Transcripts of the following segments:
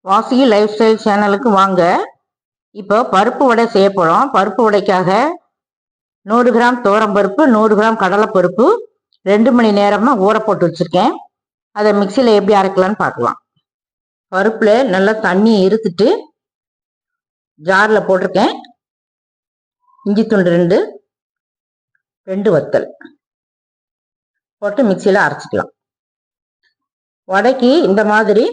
வாசி life style சேனலுக்கு வாங்க. இப்போ பருப்பு வடை செய்ய போகிறோம். பருப்பு வடைக்காக 100 கிராம் பருப்பு, 100 கிராம் கடலைப்பருப்பு 2 மணி நேரமாக ஊற போட்டு வச்சுருக்கேன். அதை மிக்சியில் எப்படி அரைக்கலான்னு பார்க்கலாம். பருப்பில் நல்லா தண்ணி இருத்துட்டு ஜாரில் போட்டிருக்கேன். இஞ்சி துண்டு 2 வத்தல் போட்டு மிக்சியில் அரைச்சிக்கலாம். வடைக்கு இந்த மாதிரி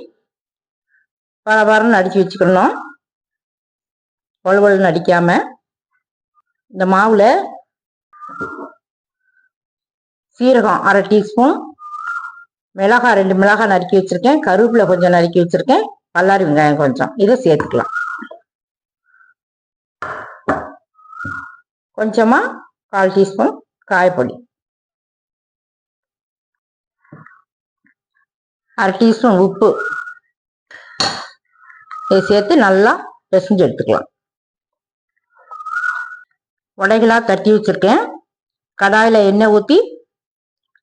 பரபரன்னு அடிச்சு வச்சுக்கணும். வலுவலுன்னு அடிக்காம. இந்த மாவுல சீரகம் 1/2 டீஸ்பூன், மிளகாய் 2 மிளகாய் நறுக்கி வச்சிருக்கேன், கருவேப்பிலை கொஞ்சம் நறுக்கி வச்சிருக்கேன், பல்லாரி வெங்காயம் கொஞ்சம், இதை சேர்த்துக்கலாம். கொஞ்சமா 1/4 டீஸ்பூன் காயப்பொடி, 1/2 டீஸ்பூன் உப்பு, இதை சேர்த்து நல்லா பிசைஞ்சு எடுத்துக்கலாம். வடைகளாக தட்டி வச்சிருக்கேன். கடாயில் எண்ணெய் ஊற்றி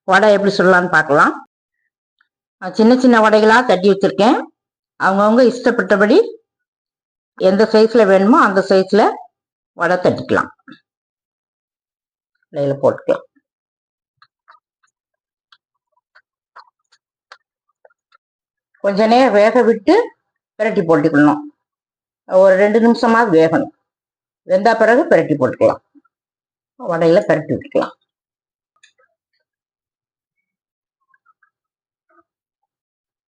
வடை எப்படி சொல்லலான்னு பார்க்கலாம். சின்ன சின்ன வடைகளாக தட்டி வச்சிருக்கேன். அவங்கவுங்க இஷ்டப்பட்டபடி எந்த சைஸில் வேணுமோ அந்த சைஸில் வடை தட்டிக்கலாம். இலையில போட்டுக்கலாம். கொஞ்ச நேரம் வேக விட்டு பிரட்டி போட்டுக்கணும். ஒரு 2 நிமிஷமாவது வேகணும். வெந்த பிறகு பிரட்டி போட்டுக்கலாம். வடையில பிரட்டி விட்டுக்கலாம்.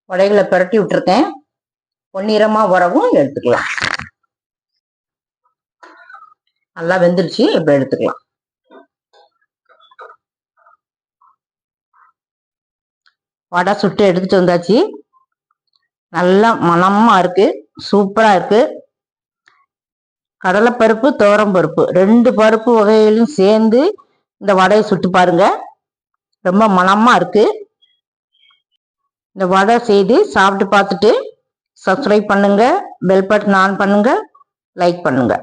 வடைகளை பிரட்டி விட்டுருக்கேன். பொன்னிறமா வரவும் எடுத்துக்கலாம். நல்லா வெந்துருச்சு. இப்ப எடுத்துக்கலாம். வடை சுட்டு எடுத்துட்டு வந்தாச்சு. நல்லா மணமா இருக்கு, சூப்பரா இருக்கு. கடலைப்பருப்பு, துவரம்பருப்பு 2 பருப்பு வகைகளையும் சேர்ந்து இந்த வடையை சுட்டு பாருங்க. ரொம்ப மணமா இருக்கு. இந்த வடை செய்து சாப்பிட்டு பார்த்துட்டு சப்ஸ்கிரைப் பண்ணுங்க, பெல் பட்டன் ஆன் பண்ணுங்க, லைக் பண்ணுங்க.